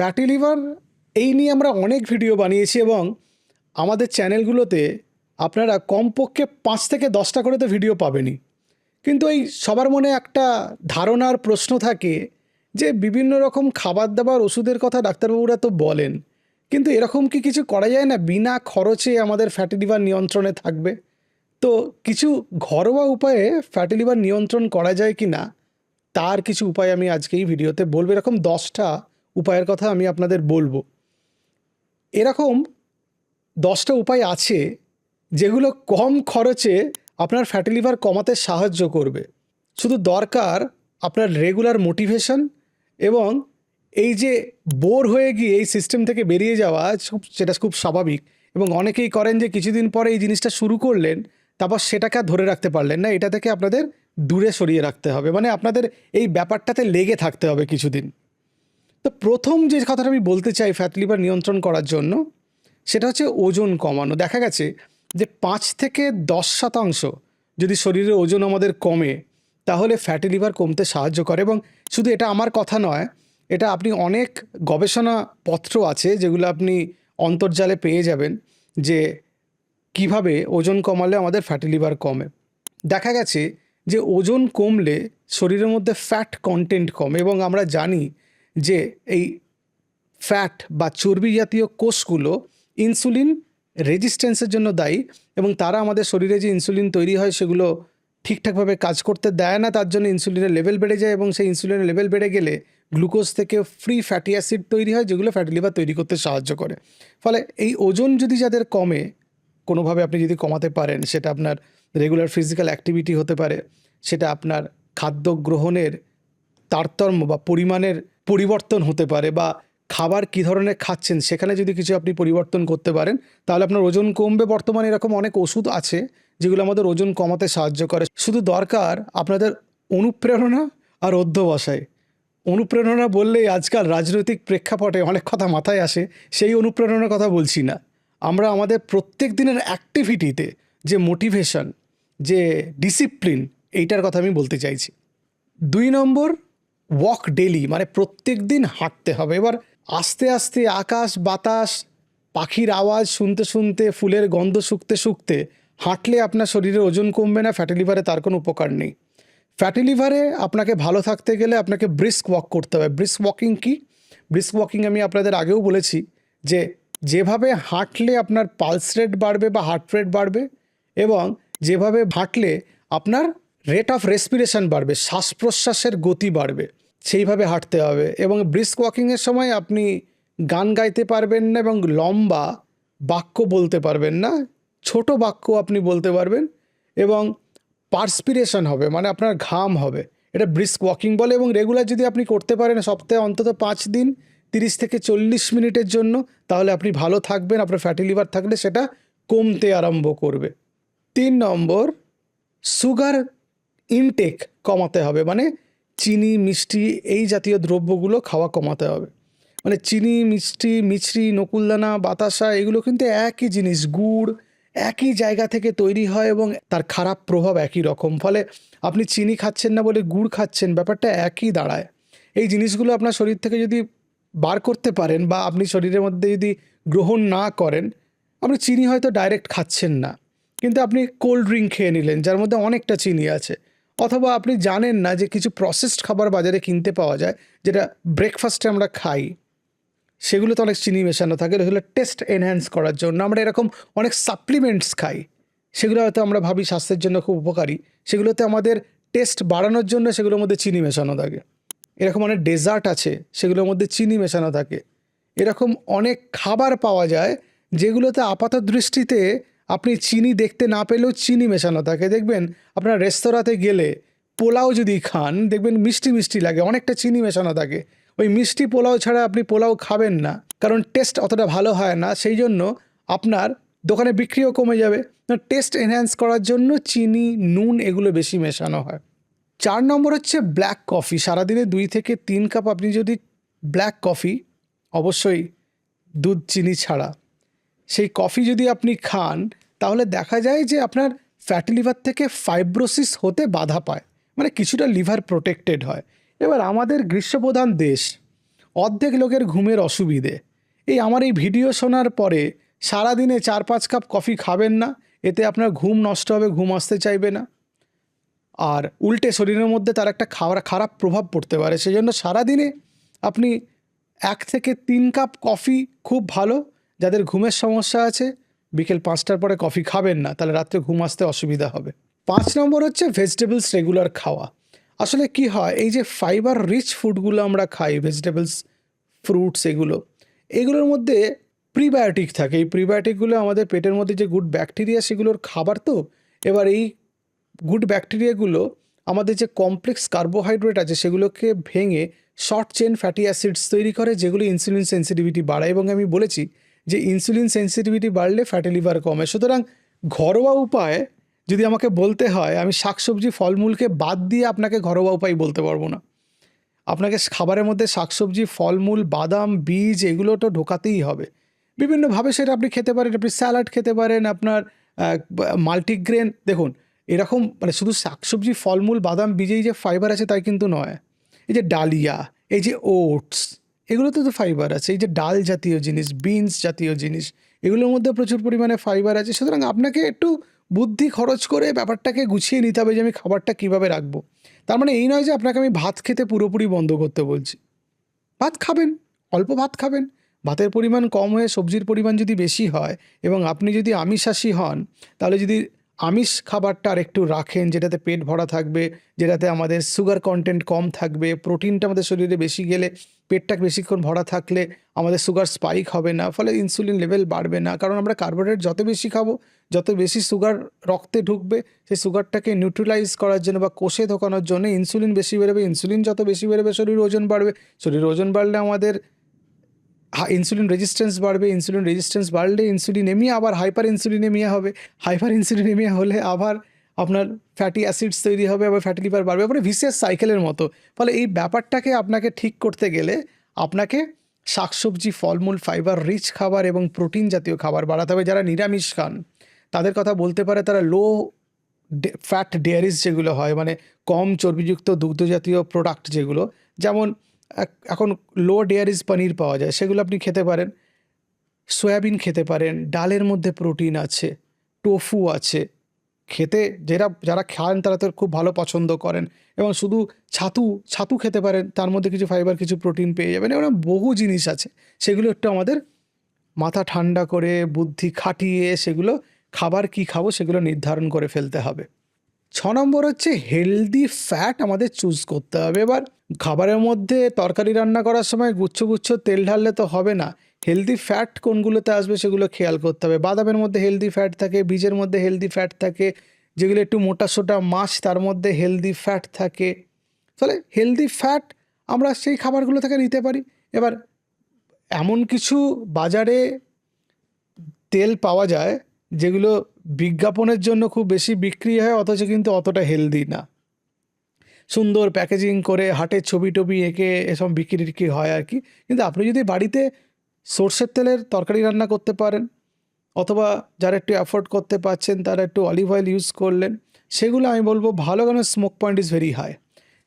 Fatty liver এই নিয়ে আমরা অনেক ভিডিও বানিয়েছি এবং আমাদের চ্যানেলগুলোতে আপনারা কমপক্ষে 5 থেকে 10টা করে তো ভিডিও পাবেনই। কিন্তু এই সবার মনে একটা ধারণার প্রশ্ন থাকে যে বিভিন্ন রকম খাবার দাবার ওষুধের কথা ডাক্তারবাবুরা তো বলেন, কিন্তু এরকম কি কিছু করা যায় না বিনা খরচে আমাদের ফ্যাটি লিভার নিয়ন্ত্রণে থাকবে? তো কিছু ঘরোয়া উপায়ে ফ্যাটি লিভার নিয়ন্ত্রণ করা যায় কি না তার কিছু উপায় আমি আজকে এই ভিডিওতে বলবো। এরকম 10টা উপায়ের কথা আমি আপনাদের বলবো। এরকম 10টা উপায় আছে যেগুলো কম খরচে আপনার ফ্যাটি লিভার কমাতে সাহায্য করবে। শুধু দরকার আপনার রেগুলার মোটিভেশন এবং এই যে বোর হয়ে গিয়ে এই সিস্টেম থেকে বেরিয়ে যাওয়া, সেটা খুব স্বাভাবিক। এবং অনেকেই করেন যে কিছুদিন পরে এই জিনিসটা শুরু করলেন, তারপর সেটাকে আর ধরে রাখতে পারলেন না। এটা থেকে আপনাদের দূরে সরিয়ে রাখতে হবে, মানে আপনাদের এই ব্যাপারটাতে লেগে থাকতে হবে কিছুদিন। তো প্রথম যে কথাটা আমি বলতে চাই ফ্যাটি লিভার নিয়ন্ত্রণ করার জন্য, সেটা হচ্ছে ওজন কমানো। দেখা গেছে যে 5 থেকে 10% যদি শরীরের ওজন আমাদের কমে, তাহলে ফ্যাটি লিভার কমতে সাহায্য করে। এবং শুধু এটা আমার কথা নয়, এটা আপনি অনেক গবেষণাপত্র আছে যেগুলো আপনি অন্তর্জালে পেয়ে যাবেন যে কিভাবে ওজন কমালে আমাদের ফ্যাটি লিভার কমে। দেখা গেছে যে ওজন কমলে শরীরের মধ্যে ফ্যাট কন্টেন্ট কমে, এবং আমরা জানি যে এই ফ্যাট বা চর্বি জাতীয় কোষগুলো ইনসুলিন রেজিস্ট্যান্সের জন্য দায়ী, এবং তারা আমাদের শরীরে যে ইনসুলিন তৈরি হয় সেগুলো ঠিকঠাকভাবে কাজ করতে দেয় না। তার জন্য ইনসুলিনের লেভেল বেড়ে যায়, এবং সেই ইনসুলিনের লেভেল বেড়ে গেলে গ্লুকোজ থেকে ফ্রি ফ্যাটি অ্যাসিড তৈরি হয়, যেগুলো ফ্যাটি লিভার তৈরি করতে সাহায্য করে। ফলে এই ওজন যদি যাদের কমে, কোনোভাবে আপনি যদি কমাতে পারেন, সেটা আপনার রেগুলার ফিজিক্যাল অ্যাক্টিভিটি হতে পারে, সেটা আপনার খাদ্য গ্রহণের তারতম্য বা পরিমাণের পরিবর্তন হতে পারে, বা খাবার কী ধরনের খাচ্ছেন সেখানে যদি কিছু আপনি পরিবর্তন করতে পারেন, তাহলে আপনার ওজন কমবে। বর্তমানে এরকম অনেক ওষুধ আছে যেগুলো আমাদের ওজন কমাতে সাহায্য করে। শুধু দরকার আপনাদের অনুপ্রেরণা আর অধ্যবসায়। অনুপ্রেরণা বললেই আজকাল রাজনৈতিক প্রেক্ষাপটে অনেক কথা মাথায় আসে, সেই অনুপ্রেরণার কথা বলছি না। আমরা আমাদের প্রত্যেক দিনের অ্যাক্টিভিটিতে যে মোটিভেশন, যে ডিসিপ্লিন, এইটার কথা আমি বলতে চাইছি। 2 নম্বর, ওয়াক ডেলি, মানে প্রত্যেক দিন হাঁটতে হবে। এবার আস্তে আস্তে আকাশ বাতাস পাখির আওয়াজ শুনতে শুনতে ফুলের গন্ধ শুকতে শুকতে হাঁটলে আপনার শরীরে ওজন কমবে না, ফ্যাটি লিভারে তার কোনো উপকার নেই। ফ্যাটি লিভারে আপনাকে ভালো থাকতে গেলে আপনাকে ব্রিস্ক ওয়াক করতে হবে। ব্রিস্ক ওয়াকিং কি? ব্রিস্ক ওয়াকিং আমি আপনাদের আগেও বলেছি যে যেভাবে হাঁটলে আপনার পালস রেট বাড়বে বা হার্ট রেট বাড়বে, এবং যেভাবে হাঁটলে আপনার রেট অফ রেসপিরেশন বাড়বে, শ্বাস প্রশ্বাসের গতি বাড়বে, সেইভাবে হাঁটতে হবে। এবং ব্রিস্ক ওয়াকিংয়ের সময় আপনি গান গাইতে পারবেন না এবং লম্বা বাক্য বলতে পারবেন না, ছোট বাক্য আপনি বলতে পারবেন, এবং পার্সপিরেশন হবে, মানে আপনার ঘাম হবে। এটা ব্রিস্ক ওয়াকিং বলে। এবং রেগুলার যদি আপনি করতে পারেন সপ্তাহে অন্তত 5 দিন 30 থেকে 40 মিনিটের জন্য, তাহলে আপনি ভালো থাকবেন। আপনার ফ্যাটি লিভার থাকলে সেটা কমতে আরম্ভ করবে। 3 নম্বর, সুগার ইনটেক কমাতে হবে, মানে চিনি মিষ্টি এই জাতীয় দ্রব্যগুলো খাওয়া কমাতে হবে। মানে চিনি মিষ্টি মিছরি নকুলদানা বাতাসা এগুলো কিন্তু একই জিনিস, গুড় একই জায়গা থেকে তৈরি হয় এবং তার খারাপ প্রভাব একই রকম। ফলে আপনি চিনি খাচ্ছেন না বলে গুড় খাচ্ছেন, ব্যাপারটা একই দাঁড়ায়। এই জিনিসগুলো আপনার শরীর থেকে যদি বার করতে পারেন, বা আপনি শরীরের মধ্যে যদি গ্রহণ না করেন, আপনি চিনি হয়তো ডাইরেক্ট খাচ্ছেন না, কিন্তু আপনি কোল্ড ড্রিঙ্ক খেয়ে নিলেন যার মধ্যে অনেকটা চিনি আছে, অথবা আপনি জানেন না যে কিছু প্রসেসড খাবার বাজারে কিনতে পাওয়া যায়, যেটা ব্রেকফাস্টে আমরা খাই, সেগুলোতে অনেক চিনি মেশানো থাকে। এগুলো টেস্ট এনহ্যান্স করার জন্য আমরা এরকম অনেক সাপ্লিমেন্টস খাই, সেগুলো হয়তো আমরা ভাবি স্বাস্থ্যের জন্য খুব উপকারী, সেগুলোতে আমাদের টেস্ট বাড়ানোর জন্য সেগুলোর মধ্যে চিনি মেশানো থাকে। এরকম অনেক ডেজার্ট আছে সেগুলোর মধ্যে চিনি মেশানো থাকে। এরকম অনেক খাবার পাওয়া যায় যেগুলোতে আপাত দৃষ্টিতে আপনি চিনি দেখতে না পেলেও চিনি মেশানো থাকে। দেখবেন আপনার রেস্তোরাঁতে গেলে পোলাও যদি খান, দেখবেন মিষ্টি মিষ্টি লাগে, অনেকটা চিনি মেশানো থাকে। ওই মিষ্টি পোলাও ছাড়া আপনি পোলাও খাবেন না, কারণ টেস্ট অতটা ভালো হয় না। সেই জন্য আপনার দোকানে বিক্রিও কমে যাবে। টেস্ট এনহ্যান্স করার জন্য চিনি নুন এগুলো বেশি মেশানো হয়। 4 নম্বর হচ্ছে ব্ল্যাক কফি। সারাদিনে 2 থেকে 3 কাপ আপনি যদি ব্ল্যাক কফি, অবশ্যই দুধ চিনি ছাড়া, সেই কফি যদি আপনি খান, তাহলে দেখা যায় যে আপনার ফ্যাটি লিভার থেকে ফাইব্রোসিস হতে বাধা পায়, মানে কিছুটা লিভার প্রোটেক্টেড হয়। এবার আমাদের গ্রীষ্মপ্রধান দেশ, অর্ধেক লোকের ঘুমের অসুবিধে। আমার এই ভিডিও শোনার পরে সারাদিনে 4-5 কাপ কফি খাবেন না, এতে আপনার ঘুম নষ্ট হবে, ঘুম আসতে চাইবে না, আর উল্টে শরীরের মধ্যে তার একটা খারাপ প্রভাব পড়তে পারে। সেই জন্য সারাদিনে আপনি 1 থেকে 3 কাপ কফি খুব ভালো। যাদের ঘুমের সমস্যা আছে বিকেল 5টার পরে কফি খাবেন না, তাহলে রাত্রে ঘুম আসতে অসুবিধা হবে। 5 নম্বর হচ্ছে ভেজিটেবলস রেগুলার খাওয়া। আসলে কি হয়, এই যে ফাইবার রিচ ফুডগুলো আমরা খাই, ভেজিটেবলস, ফ্রুটস, এগুলোর মধ্যে প্রিবায়োটিক থাকে। এই প্রিবায়োটিকগুলো আমাদের পেটের মধ্যে যে গুড ব্যাকটেরিয়া সেগুলোর খাবার। তো এবার এই গুড ব্যাকটেরিয়াগুলো আমাদের যে কমপ্লেক্স কার্বোহাইড্রেট আছে সেগুলোকে ভেঙে শর্ট চেন ফ্যাটি অ্যাসিডস তৈরি করে, যেগুলো ইনসুলিন সেন্সিটিভিটি বাড়ায়। এবং আমি বলেছি যে ইনসুলিন সেন্সিটিভিটি বাড়লে ফ্যাটি লিভার কমে। সুতরাং ঘরোয়া উপায় যদি আমাকে বলতে হয়, আমি শাকসবজি ফলমূলকে বাদ দিয়ে আপনাকে ঘরোয়া উপায় বলতে পারবো না। আপনাকে খাবারের মধ্যে শাকসবজি, ফলমূল, বাদাম, বীজ এগুলো তো ঢোকাতেই হবে। বিভিন্নভাবে সেটা আপনি খেতে পারেন। আপনি স্যালাড খেতে পারেন, আপনার মাল্টিগ্রেন, দেখুন এরকম মানে শুধু শাকসবজি, ফলমূল, বাদাম, বীজেই যে ফাইবার আছে তাই কিন্তু নয়। এই যে ডালিয়া, এই যে ওটস, এগুলোতে তো ফাইবার আছে। এই যে ডাল জাতীয় জিনিস, বিনস জাতীয় জিনিস, এগুলোর মধ্যে প্রচুর পরিমাণে ফাইবার আছে। সুতরাং আপনাকে একটু বুদ্ধি খরচ করে ব্যাপারটাকে গুছিয়ে নিতে হবে যে আমি খাবারটা কীভাবে রাখবো। তার মানে এই নয় যে আপনাকে আমি ভাত খেতে পুরোপুরি বন্ধ করতে বলছি। ভাত খাবেন, অল্প ভাত খাবেন। ভাতের পরিমাণ কম হয়ে সবজির পরিমাণ যদি বেশি হয়, এবং আপনি যদি আমিষাশী হন, তাহলে যদি আমিষ খাবারটা আর একটু রাখেন, যেটাতে পেট ভরা থাকবে, যেটাতে আমাদের সুগার কন্টেন্ট কম থাকবে, প্রোটিনটা আমাদের শরীরে বেশি গেলে, পেটটা বেশিক্ষণ ভরা থাকলে আমাদের সুগার স্পাইক হবে না, ফলে ইনসুলিন লেভেল বাড়বে না। কারণ আমরা কার্বোহাইড্রেট যত বেশি খাবো, যত বেশি সুগার রক্তে ঢুকবে, সেই সুগারটাকে নিউট্রালাইজ করার জন্য বা কোষে ঢোকানোর জন্য ইনসুলিন বেশি বেরোবে। ইনসুলিন যত বেশি বেরোবে শরীরের ওজন বাড়বে। শরীরের ওজন বাড়লে আমাদের ইনসুলিন রেজিস্ট্যান্স বাড়বে। ইনসুলিন রেজিস্ট্যান্স বাড়লে ইনসুলিনেমিয়া, আবার হাইপার ইনসুলিনেমিয়া হবে। হাইপার ইনসুলিনেমিয়া হলে আবার আপনার ফ্যাটি অ্যাসিডস তৈরি হবে, আবার ফ্যাটি লিভার বাড়বে, আবার ভিসিয়াস সাইকেলের মতো। ফলে এই ব্যাপারটাকে আপনাকে ঠিক করতে গেলে আপনাকে শাকসবজি, ফলমূল, ফাইবার রিচ খাবার এবং প্রোটিন জাতীয় খাবার বাড়াতে হবে। যারা নিরামিষ খান তাদের কথা বলতে পারে, তারা লো ফ্যাট ডেয়ারিজ যেগুলো হয়, মানে কম চর্বিযুক্ত দুগ্ধ জাতীয় প্রোডাক্ট যেগুলো, যেমন এখন লো ডেয়ারিজ পনির পাওয়া যায়, সেগুলো আপনি খেতে পারেন। সয়াবিন খেতে পারেন, ডালের মধ্যে প্রোটিন আছে, টোফু আছে। খেতে যারা খান তারা তো খুব ভালো পছন্দ করেন। এবং শুধু ছাতু খেতে পারেন, তার মধ্যে কিছু ফাইবার, কিছু প্রোটিন পেয়ে যাবেন। এবার বহু জিনিস আছে, সেগুলো একটু আমাদের মাথা ঠান্ডা করে বুদ্ধি খাটিয়ে সেগুলো খাবার কি খাবো সেগুলো নির্ধারণ করে ফেলতে হবে। 6 নম্বর হচ্ছে হেলদি ফ্যাট আমাদের চুজ করতে হবে। এবার খাবারের মধ্যে তরকারি রান্না করার সময় গুচ্ছ গুচ্ছ তেল ঢাললে তো হবে না। হেলদি ফ্যাট কোনগুলোতে আসবে সেগুলো খেয়াল করতে হবে। বাদামের মধ্যে হেলদি ফ্যাট থাকে, বীজের মধ্যে হেলদি ফ্যাট থাকে, যেগুলো একটু মোটাসোটা মাছ তার মধ্যে হেলদি ফ্যাট থাকে। ফলে হেলদি ফ্যাট আমরা সেই খাবারগুলো থেকে নিতে পারি। এবার এমন কিছু বাজারে তেল পাওয়া যায় যেগুলো বিজ্ঞাপনের জন্য খুব বেশি বিক্রি হয়, অথচ কিন্তু অতটা হেলদি না। সুন্দর প্যাকেজিং করে হাটের ছবি টবি এঁকে এসব বিক্রি হয় আর কি। কিন্তু আপনি যদি বাড়িতে সর্ষের তেলের তরকারি রান্না করতে পারেন, অথবা যারা একটু অ্যাফোর্ড করতে পারছেন তারা একটু অলিভ অয়েল ইউজ করলেন, সেগুলো আমি বলবো ভালো, কারণ smoke point is very high.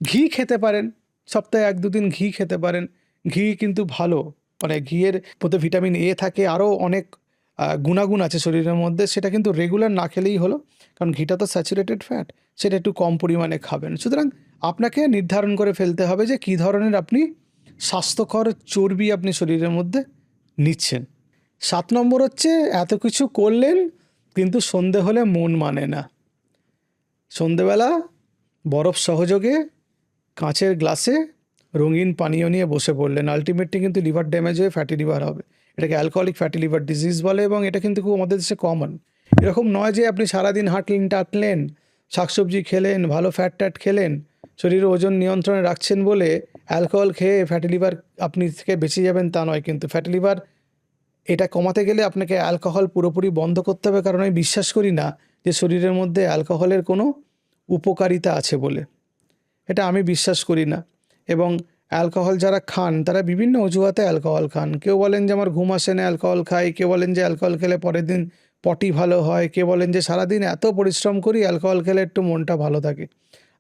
ঘি খেতে পারেন, সপ্তাহে 1-2 দিন ঘি খেতে পারেন। ঘি কিন্তু ভালো, মানে ঘিয়ের মধ্যে ভিটামিন এ থাকে, আরও অনেক গুণাগুণ আছে শরীরের মধ্যে। সেটা কিন্তু রেগুলার না খেলেই হলো, কারণ ঘিটা তো স্যাচুরেটেড ফ্যাট, সেটা একটু কম পরিমাণে খাবেন। সুতরাং আপনাকে নির্ধারণ করে ফেলতে হবে যে কী ধরনের আপনি স্বাস্থ্যকর চর্বি আপনি শরীরের মধ্যে নিচ্ছেন। 7 নম্বর হচ্ছে এত কিছু করলেন কিন্তু সন্ধে হলে মন মানে না। সন্ধেবেলা বরফ সহযোগে কাঁচের গ্লাসে রঙিন পানীয় নিয়ে বসে পড়লেন, আলটিমেটলি কিন্তু লিভার ড্যামেজ হয়ে ফ্যাটি লিভার হবে। এটাকে অ্যালকোহলিক ফ্যাটি লিভার ডিজিজ বলে, এবং এটা কিন্তু খুব আমাদের দেশে কমন। এরকম নয় যে আপনি সারাদিন হাঁটলেন, টাটলেন, শাকসবজি খেলেন, ভালো ফ্যাট ট্যাট খেলেন, শরীরের ওজন নিয়ন্ত্রণে রাখছেন বলে অ্যালকোহল খেয়ে ফ্যাটি লিভার আপনি থেকে বেঁচে যাবেন তা নয়। কিন্তু ফ্যাটি লিভার এটা কমাতে গেলে আপনাকে অ্যালকোহল পুরোপুরি বন্ধ করতে হবে, কারণ আমি বিশ্বাস করি না যে শরীরের মধ্যে অ্যালকোহলের কোনো উপকারিতা আছে বলে। এটা আমি বিশ্বাস করি না। এবং অ্যালকোহল যারা খান তারা বিভিন্ন অজুহাতে অ্যালকোহল খান। কেউ বলেন যে আমার ঘুম আসে না অ্যালকোহল খাই, কেউ বলেন যে অ্যালকোহল খেলে পরের দিন পটি ভালো হয়, কেউ বলেন যে সারাদিন এত পরিশ্রম করি অ্যালকোহল খেলে একটু মনটা ভালো থাকে,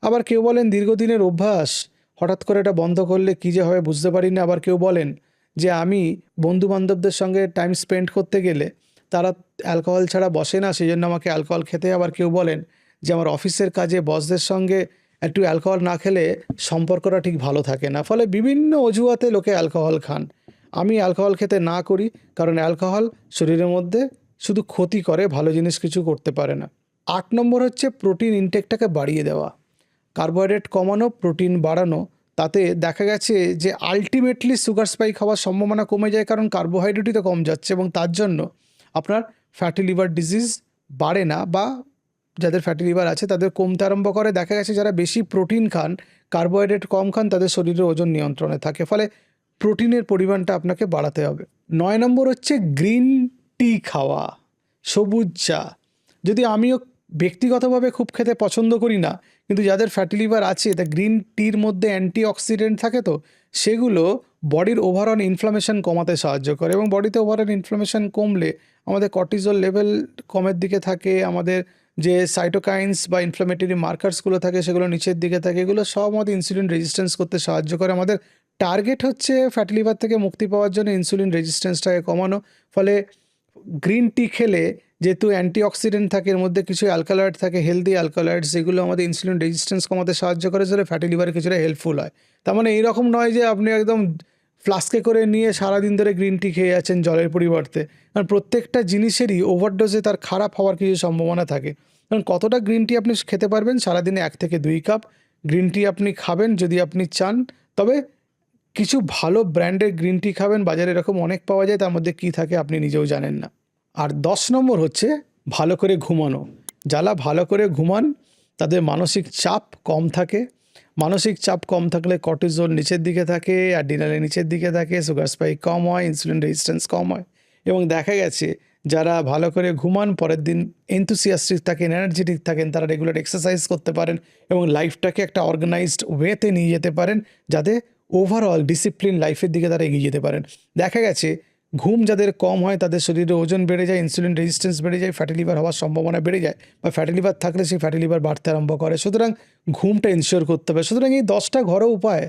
আবার কেউ বলেন দীর্ঘদিনের অভ্যাস হঠাৎ করে এটা বন্ধ করলে কী যে হবে বুঝতে পারি না। আবার কেউ বলেন যে আমি বন্ধুবান্ধবদের সঙ্গে টাইম স্পেন্ড করতে গেলে তারা অ্যালকোহল ছাড়া বসে না, সেই জন্য আমাকে অ্যালকোহল খেতে হয়। আবার কেউ বলেন যে আমার অফিসের কাজে বসদের সঙ্গে একটু অ্যালকোহল না খেলে সম্পর্কটা ঠিক ভালো থাকে না। ফলে বিভিন্ন অজুহাতে লোকে অ্যালকোহল খান। আমি অ্যালকোহল খেতে না করি, কারণ অ্যালকোহল শরীরের মধ্যে শুধু ক্ষতি করে, ভালো জিনিস কিছু করতে পারে না। 8 নম্বর হচ্ছে প্রোটিন ইনটেকটাকে বাড়িয়ে দেওয়া। কার্বোহাইড্রেট কমানো, প্রোটিন বাড়ানো, তাতে দেখা গেছে যে আলটিমেটলি সুগার স্পাইক হওয়ার সম্ভাবনা কমে যায়, কারণ কার্বোহাইড্রেটই তো কম যাচ্ছে এবং তার জন্য আপনার ফ্যাটি লিভার ডিজিজ বাড়ে না, বা যাদের ফ্যাটি লিভার আছে তাদের কমতে আরম্ভ করে। দেখা গেছে যারা বেশি প্রোটিন খান, কার্বোহাইড্রেট কম খান, তাদের শরীরের ওজন নিয়ন্ত্রণে থাকে। ফলে প্রোটিনের পরিমাণটা আপনাকে বাড়াতে হবে। 9 নম্বর হচ্ছে গ্রিন টি খাওয়া, সবুজ চা। যদি আমিও ব্যক্তিগতভাবে খুব খেতে পছন্দ করি না, কিন্তু যাদের ফ্যাটি লিভার আছে তা গ্রিন টির মধ্যে অ্যান্টিঅক্সিডেন্ট থাকে, তো সেগুলো বডির ওভারঅল ইনফ্লামেশন কমাতে সাহায্য করে, এবং বডিতে ওভারঅল ইনফ্লামেশন কমলে আমাদের কর্টিজল লেভেল কমের দিকে থাকে, আমাদের যে সাইটোকাইন্স বা ইনফ্লামেটরি মার্কার্সগুলো থাকে সেগুলো নিচের দিকে থাকে। এগুলো সব আমাদের ইনসুলিন রেজিস্ট্যান্স করতে সাহায্য করে। আমাদের টার্গেট হচ্ছে ফ্যাটি লিভার থেকে মুক্তি পাওয়ার জন্য ইনসুলিন রেজিস্ট্যান্সটাকে কমানো। ফলে গ্রিন টি খেলে যেহেতু অ্যান্টিঅক্সিডেন্ট থাকে, এর মধ্যে কিছু অ্যালকালয়েড থাকে, হেলদি অ্যালকালয়েডস, যেগুলো আমাদের ইনসুলিন রেজিস্ট্যান্স কমাতে সাহায্য করে, সেটা ফ্যাটি লিভারে কিছুটা হেল্পফুল হয়। তার মানে এইরকম নয় যে আপনি একদম ফ্লাস্কে করে নিয়ে সারাদিন ধরে গ্রিন টি খেয়ে যাচ্ছেন জলের পরিবর্তে, কারণ প্রত্যেকটা জিনিসেরই ওভারডোজে তার খারাপ হওয়ার কিছু সম্ভাবনা থাকে। কারণ কতটা গ্রিন টি আপনি খেতে পারবেন, সারাদিনে 1 থেকে 2 কাপ গ্রিন টি আপনি খাবেন যদি আপনি চান। তবে কিছু ভালো ব্র্যান্ডের গ্রিন টি খাবেন, বাজারে এরকম অনেক পাওয়া যায়, তার মধ্যে কী থাকে আপনি নিজেও জানেন না। আর 10 নম্বর হচ্ছে ভালো করে ঘুমানো। যারা ভালো করে ঘুমান তাদের মানসিক চাপ কম থাকে। মানসিক চাপ কম থাকলে কর্টিজল নিচের দিকে থাকে, অ্যাড্রিনালিন নিচের দিকে থাকে, সুগার স্পাইক কম হয়, ইনসুলিন রেজিস্ট্যান্স কম হয়। এবং দেখা গেছে যারা ভালো করে ঘুমান পরের দিন এনথুসিয়াস্টিক থাকেন, এনার্জেটিক থাকেন, তারা রেগুলার এক্সারসাইজ করতে পারেন এবং লাইফটাকে একটা অর্গানাইজড ওয়েতে নিয়ে যেতে পারেন, যাতে ওভারঅল ডিসিপ্লিন লাইফের দিকে তারা এগিয়ে যেতে পারেন। দেখা গেছে ঘুম যাদের কম হয় তাদের শরীরে ওজন বেড়ে যায়, ইনসুলিন রেজিস্ট্যান্স বেড়ে যায়, ফ্যাটি লিভার হওয়ার সম্ভাবনা বেড়ে যায়, বা ফ্যাটি লিভার থাকলে সেই ফ্যাটি লিভার বাড়তে আরম্ভ করে। সুতরাং ঘুমটা ইনশিওর করতে হবে। সুতরাং এই 10টা ঘরোয়া উপায়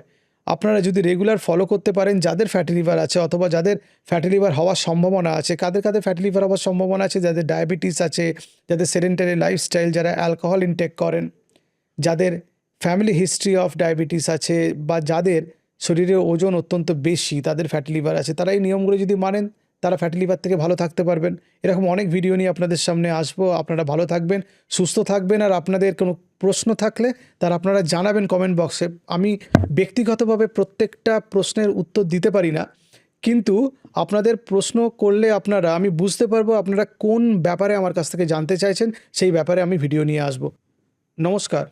আপনারা যদি রেগুলার ফলো করতে পারেন, যাদের ফ্যাটি লিভার আছে অথবা যাদের ফ্যাটি লিভার হওয়ার সম্ভাবনা আছে, কাদের কাদের ফ্যাটি লিভার হওয়ার সম্ভাবনা আছে, যাদের ডায়াবেটিস আছে, যাদের সেডেন্টারি লাইফস্টাইল, যারা অ্যালকোহল ইনটেক করেন, যাদের ফ্যামিলি হিস্ট্রি অফ ডায়াবেটিস আছে, বা যাদের শরীরে ওজন অত্যন্ত বেশি, তাদের ফ্যাটি লিভার আছে, তারা এই নিয়মগুলো যদি মানেন তারা ফ্যাটি লিভার থেকে ভালো থাকতে পারবেন। এরকম অনেক ভিডিও নিয়ে আপনাদের সামনে আসবো। আপনারা ভালো থাকবেন, সুস্থ থাকবেন। আর আপনাদের কোনো প্রশ্ন থাকলে তার আপনারা জানাবেন কমেন্ট বক্সে। আমি ব্যক্তিগতভাবে প্রত্যেকটা প্রশ্নের উত্তর দিতে পারি না, কিন্তু আপনাদের প্রশ্ন করলে আমি বুঝতে পারবো আপনারা কোন ব্যাপারে আমার কাছ থেকে জানতে চাইছেন, সেই ব্যাপারে আমি ভিডিও নিয়ে আসবো। নমস্কার।